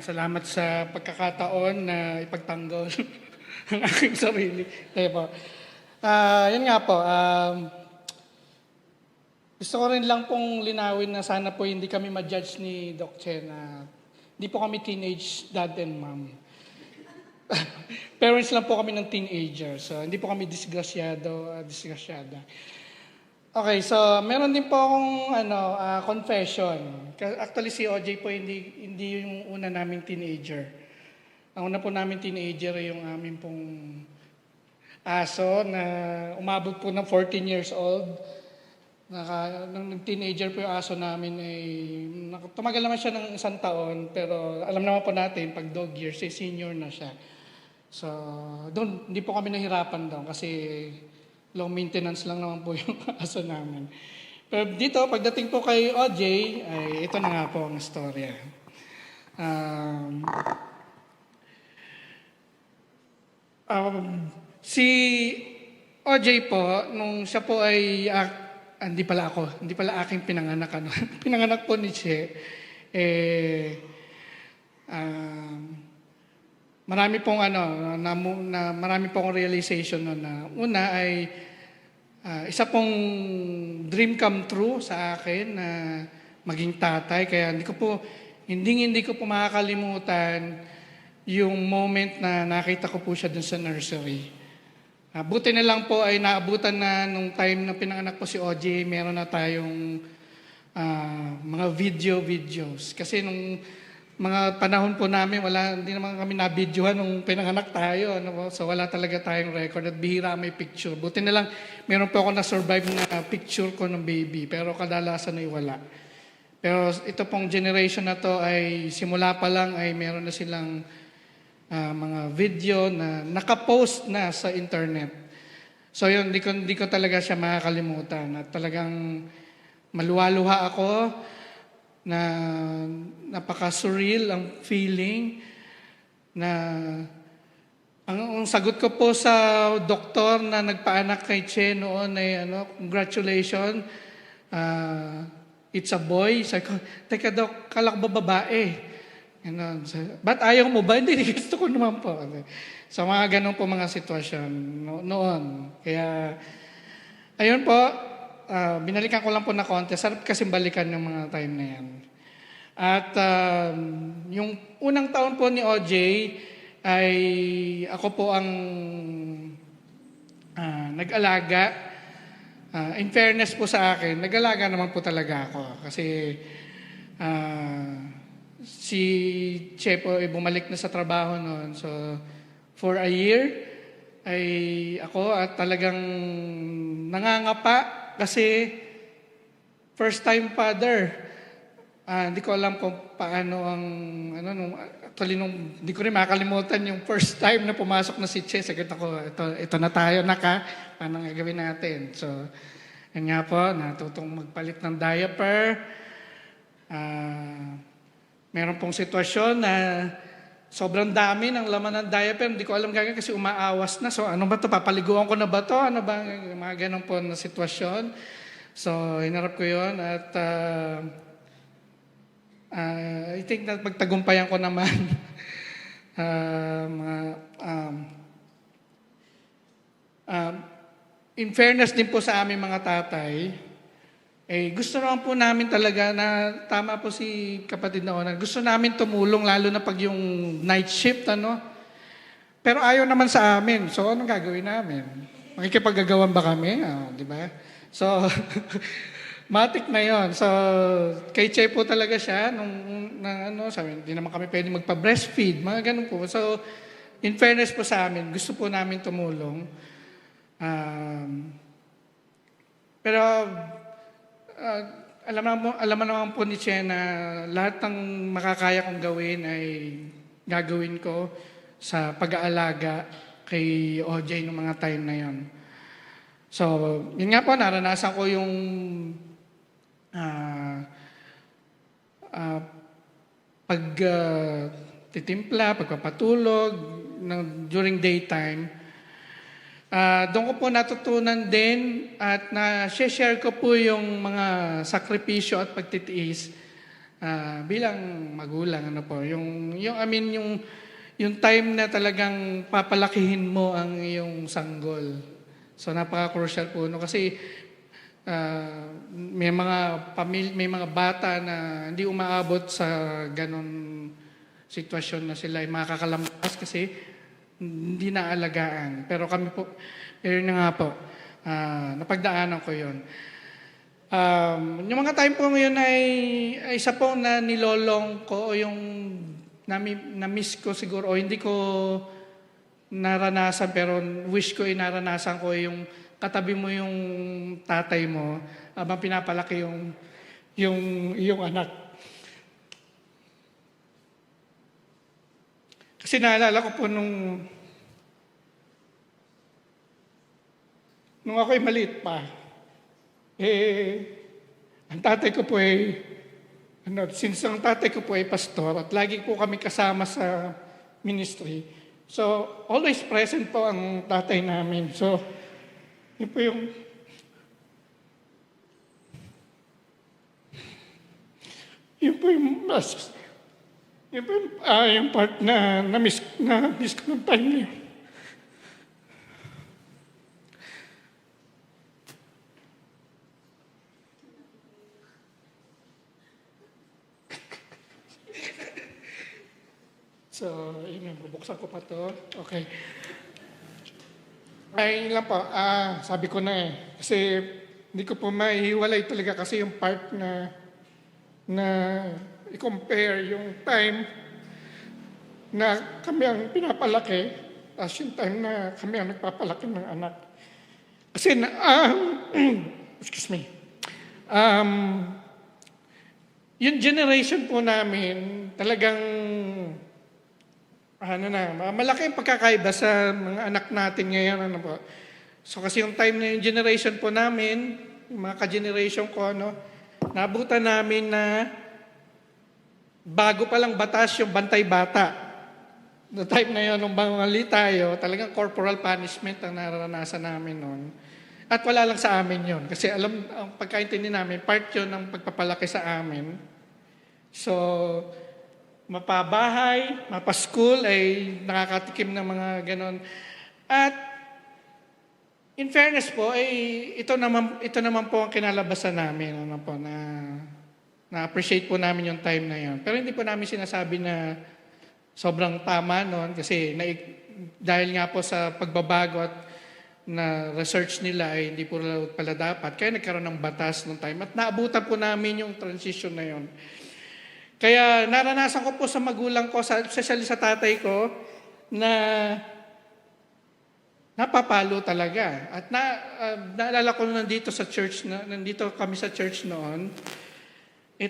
Salamat sa pagkakataon na ipagtanggol ang aking sarili. Kaya po. Yun nga po, gusto ko rin lang pong linawin na sana po hindi kami ma-judge ni Doc Che na hindi po kami teenage dad and mom. Parents lang po kami ng teenager. So, hindi po kami disgrasyada. Okay, so meron din po akong confession. Actually si OJ po hindi yung una naming teenager. Ang una po namin teenager ay yung aming pong aso na umabot po ng 14 years old. Nung teenager po yung aso namin ay tumagal naman siya ng 1 taon, pero alam naman po natin pag dog years ay senior na siya. So, doon hindi po kami nahirapan doon kasi low maintenance lang naman po yung aso namin. Pero dito, pagdating po kay OJ, ay ito na nga po ang istorya. Si OJ po, nung siya po ay, hindi pala aking pinanganak. Pinanganak po ni Che, marami pong marami pong realization no, na una ay isa pong dream come true sa akin na maging tatay, kaya hindi ko po makakalimutan yung moment na nakita ko po siya dun sa nursery. Buti na lang po ay naabutan na nung time na pinanganak po si OJ, meron na tayong mga videos kasi nung mga panahon po namin, hindi naman kami na-videohan nung pinanganak tayo. So wala talaga tayong record at bihira may picture. Buti na lang, meron po ako na-survive na picture ko ng baby, pero kadalasan ay wala. Pero ito pong generation na to ay simula pa lang ay meron na silang mga video na nakapost na sa internet. So yun, di ko talaga siya makakalimutan. At talagang maluwa-luha ako na napaka-surreal ang feeling na ang sagot ko po sa doktor na nagpaanak kay Che noon ay congratulations, it's a boy. Sabi ko, teka Dok, kala ko ba babae? Ba't ayaw mo ba? Hindi, gusto ko naman po. So mga ganun po mga sitwasyon noon. Kaya, ayun po, binalikan ko lang po na konti. Sarap kasi balikan yung mga time na yan. At yung unang taon po ni OJ ay ako po ang nag-alaga. In fairness po sa akin, nag-alaga naman po talaga ako. Kasi si Che po ay bumalik na sa trabaho noon. So, for a year ay ako at talagang nangangapa kasi first time father. Hindi ko alam kung paano hindi ko rin makalimutan yung first time na pumasok na si Che. Sagad ako, ito na tayo, paano nga gawin natin? So, yun nga po, natutong magpalit ng diaper. Meron pong sitwasyon na sobrang dami ng laman ng diaper. Hindi ko alam gagawin kasi umaawas na. So ano ba ito? Papaliguan ko na ba ito? Ano ba? Mga ganun po na sitwasyon. So hinarap ko yun at I think na pagtagumpayan ko naman in fairness din po sa aming mga tatay, gusto naman po namin talaga na, tama po si kapatid na Onan, gusto namin tumulong lalo na pag yung night shift, Pero ayaw naman sa amin. So, anong gagawin namin? Makikipaggagawan ba kami? Di ba? So, matik na yon. So, kay Che po talaga siya, sabi, hindi naman kami pwede magpa-breastfeed, mga ganun po. So, in fairness po sa amin, gusto po namin tumulong. Pero, alam naman po ni Che na lahat ng makakaya kong gawin ay gagawin ko sa pag-aalaga kay OJ noong mga time na yon. So, yun nga po, naranasan ko yung pagtitimpla, pagpapatulog during daytime. Doon ko po natutunan din at na-share ko po yung mga sakripisyo at pagtitiis bilang magulang, ano po, yung time na talagang papalakihin mo ang iyong sanggol. So napaka-crucial po, no? Kasi may mga bata na hindi umaabot sa ganon sitwasyon na sila ay makakalampas kasi hindi naalagaan. Pero kami po, yun na nga po, napagdaanan ko yun. Yung mga time po ngayon ay isa po na nilolong ko o yung na-miss ko siguro o hindi ko naranasan pero wish ko naranasan ko yung katabi mo yung tatay mo habang pinapalaki yung anak. Kasi naalala ko po nung ako'y maliit pa, ang tatay ko po since ang tatay ko po ay pastor at lagi po kami kasama sa ministry. So, always present po ang tatay namin. So, yun po yung yung part na miss ko ng time niya. So, yun, bubuksan ko pa to. Okay. Ay, lang po, sabi ko na kasi hindi ko po maihiwalay talaga kasi yung part na i-compare yung time na kami ang pinapalaki as yung time na kami ang nagpapalaki ng anak. Kasi excuse me, yung generation po namin talagang malaki ang pagkakaiba sa mga anak natin ngayon. Po. So kasi yung time na yung generation po namin, yung mga ka-generation ko, naabutan namin na bago pa lang batas yung bantay bata. No time na yun, nung bangali tayo, talagang corporal punishment ang naranasan namin noon. At wala lang sa amin yun. Kasi ang pagkaintindi namin, part yun ng pagpapalaki sa amin. So, mapabahay, mapaskool ay nakakatikim ng mga ganon. At in fairness po, ito naman po ang kinalabasan namin na appreciate po namin yung time na yun. Pero hindi po namin sinasabi na sobrang tama noon kasi dahil nga po sa pagbabago at na research nila ay hindi po pala dapat. Kaya nagkaroon ng batas noong time at naabutan po namin yung transition na yun. Kaya naranasan ko po sa magulang ko, especially sa tatay ko, na napapalo talaga. At naalala ko nandito kami sa church noon,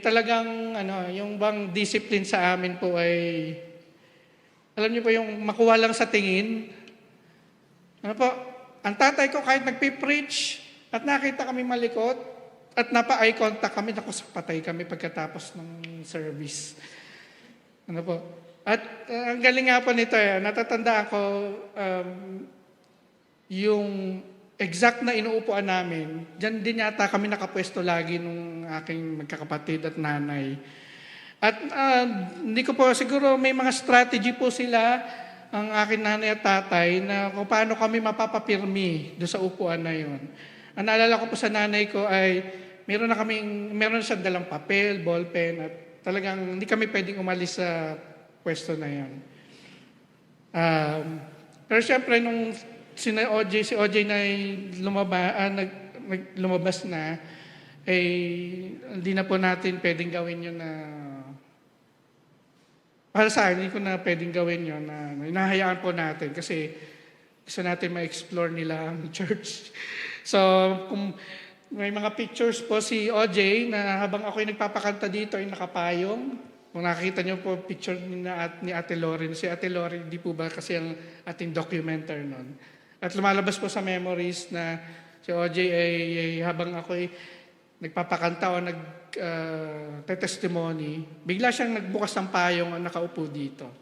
talagang yung bang discipline sa amin po ay, alam niyo po yung makuha lang sa tingin. Ang tatay ko kahit nagpipreach at nakita kami malikot, at napa-eye contact kami, patay kami pagkatapos ng service. At ang galing nga po nito, natatandaan ko, yung exact na inuupuan namin, dyan din yata kami nakapwesto lagi nung aking magkakapatid at nanay. At hindi ko po, siguro may mga strategy po sila, ang aking nanay at tatay, na kung paano kami mapapapirmi doon sa upuan na yun. Ang naalala ko po sa nanay ko ay meron na siyang dalang papel, ballpen, at talagang hindi kami pwedeng umalis sa pwesto na yan. Pero siyempre, nung si OJ na lumabas na, hindi na po natin pwedeng gawin yun na, para sa akin, hindi ko na pwedeng gawin yun na hinahayaan po natin kasi gusto natin ma-explore nila ang church. So, kung may mga pictures po si OJ na habang ako'y nagpapakanta dito ay nakapayong. Kung nakikita niyo po picture ni Ate Lori. Si Ate Lori, di po ba kasi ang ating documenter nun. At lumalabas po sa memories na si OJ ay habang ako'y nagpapakanta o testimony, bigla siyang nagbukas ng payong ang nakaupo dito.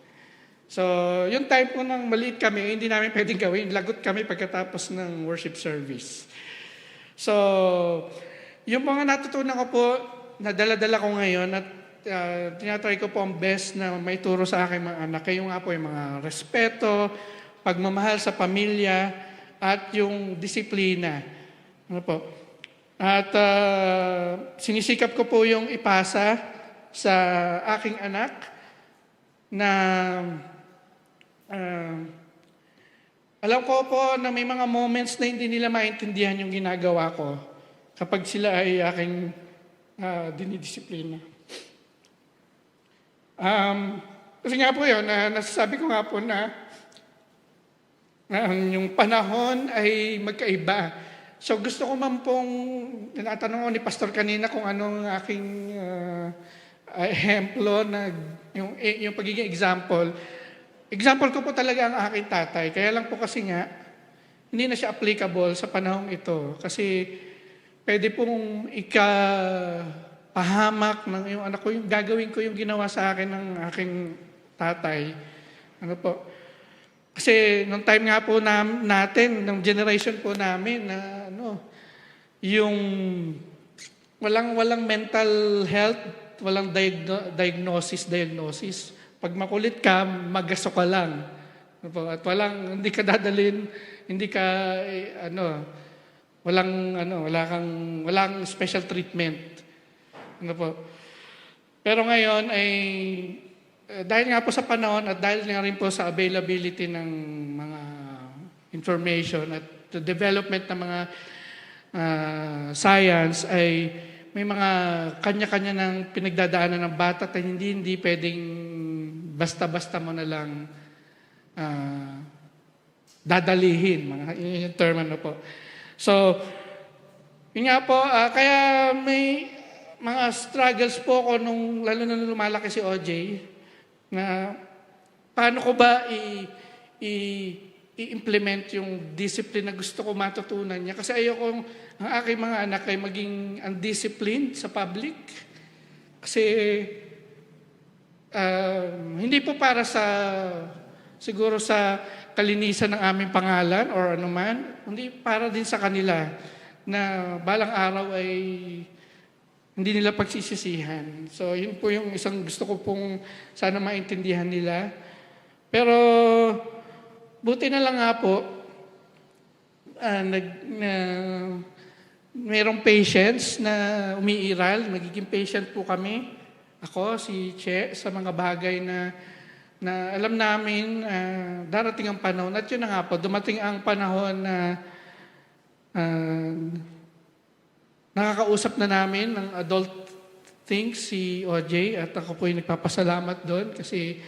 So, yung time po nang maliit kami, hindi namin pwedeng gawin. Lagot kami pagkatapos ng worship service. So, yung mga natutunan ko po, nadala-dala ko ngayon at tinatry ko po ang best na may turo sa aking mga anak. Kayo nga po yung mga respeto, pagmamahal sa pamilya, at yung disiplina. Ano po? At sinisikap ko po yung ipasa sa aking anak na alam ko po na may mga moments na hindi nila maintindihan yung ginagawa ko kapag sila ay aking dinidisiplina. Kasi nga po yun, nasasabi ko nga po na yung panahon ay magkaiba. So gusto ko man pong, tinatanong ko ni Pastor kanina kung anong aking ehemplo, na yung pagiging example. Example ko po talaga ang aking tatay. Kaya lang po kasi nga, hindi na siya applicable sa panahong ito. Kasi pwede pong ikapahamak ng yung anak ko, yung gagawin ko yung ginawa sa akin ng aking tatay. Ano po? Kasi nung time nga po natin, ng generation po namin, na yung walang mental health, walang diagnosis. Pag makulit ka, magaso ka lang. At hindi ka dadalhin, walang special treatment. Pero ngayon ay dahil nga po sa panahon at dahil nga rin po sa availability ng mga information at the development ng mga science, ay may mga kanya-kanya ng pinagdadaanan ng bata at hindi pwedeng basta-basta mo na lang dadalihin. Yun yung term po. So, yun nga po, kaya may mga struggles po ko lalo na lumalaki si OJ, na paano ko ba i-implement yung discipline na gusto ko matutunan niya. Kasi ayoko ang aking mga anak ay maging undisciplined sa public. Kasi hindi po para siguro sa kalinisan ng aming pangalan or anuman, hindi para din sa kanila na balang araw ay hindi nila pagsisisihan. So, yun po yung isang gusto ko pong sana maintindihan nila. Pero, buti na lang nga po, mayroong patience na umiiral. Magiging patient po kami. Ako, si Che, sa mga bagay na alam namin darating ang panahon. At yun na nga po, dumating ang panahon na nakakausap na namin ng adult things si OJ, at ako po ay nagpapasalamat doon kasi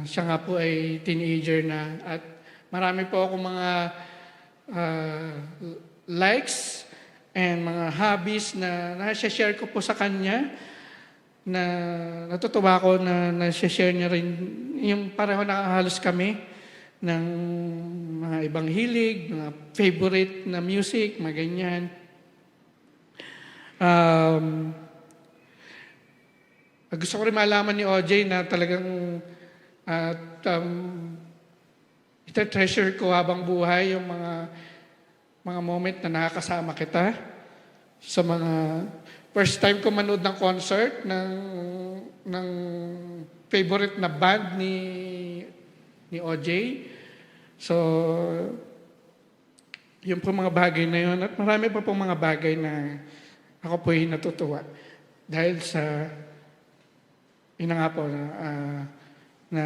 siya nga po ay teenager na, at marami po akong mga likes and mga hobbies na na-share ko po sa kanya, na natutuwa ko na na-share niya rin yung pareho na halos kami ng mga ibang hilig, mga favorite na music, mga ganyan. Gusto ko rin malaman ni OJ na talagang ita-treasure ko habang buhay yung mga moment na nakakasama kita. Sa mga first time ko manood ng concert ng favorite na band ni OJ. So, yun po mga bagay na yun. At marami pa pong mga bagay na ako po ay natutuwa. Dahil sa, yun na nga po, na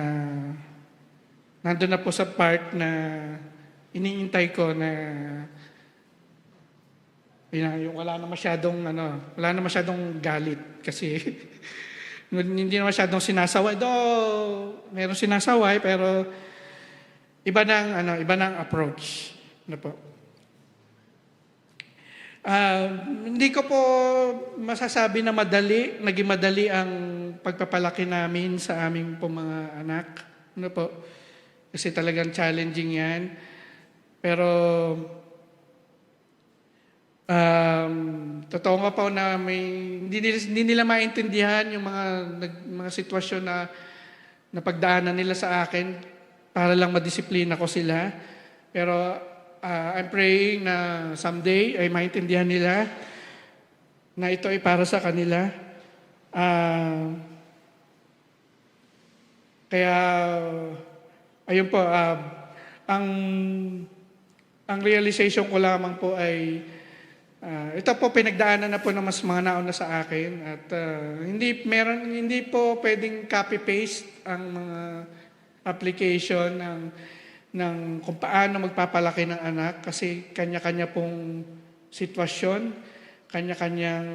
nandun na po sa part na iniintay ko na yung wala na masyadong galit. Kasi hindi na masyadong sinasaway. Meron sinasaway, pero iba ng approach. Ano po? Hindi ko po masasabi na naging madali ang pagpapalaki namin sa aming po mga anak. Ano po? Kasi talagang challenging yan. Pero totoo nga po na hindi nila maintindihan yung mga sitwasyon na pagdaanan nila sa akin para lang madisiplina ko sila. Pero I'm praying na someday ay maintindihan nila na ito ay para sa kanila. Ah, kaya, ayun po, ang, ang realization ko lamang po ay, ito po pinagdaanan na po ng mas mga nauna sa akin at hindi po pwedeng copy-paste ang mga application ng kung paano magpapalaki ng anak kasi kanya-kanya pong sitwasyon, kanya-kanyang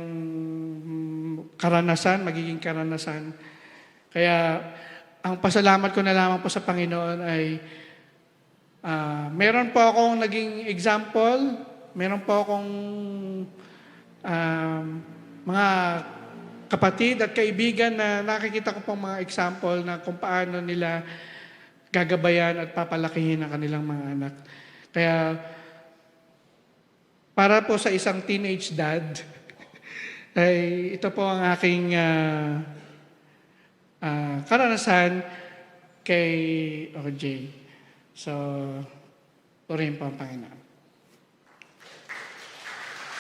karanasan, magiging karanasan. Kaya ang pasalamat ko na lamang po sa Panginoon ay meron po akong naging example, meron po akong mga kapatid at kaibigan na nakikita ko pong mga example na kung paano nila gagabayan at papalakihin ang kanilang mga anak. Kaya para po sa isang teenage dad, ay ito po ang aking karanasan kay OJ. So, purihin po ang Panginoon.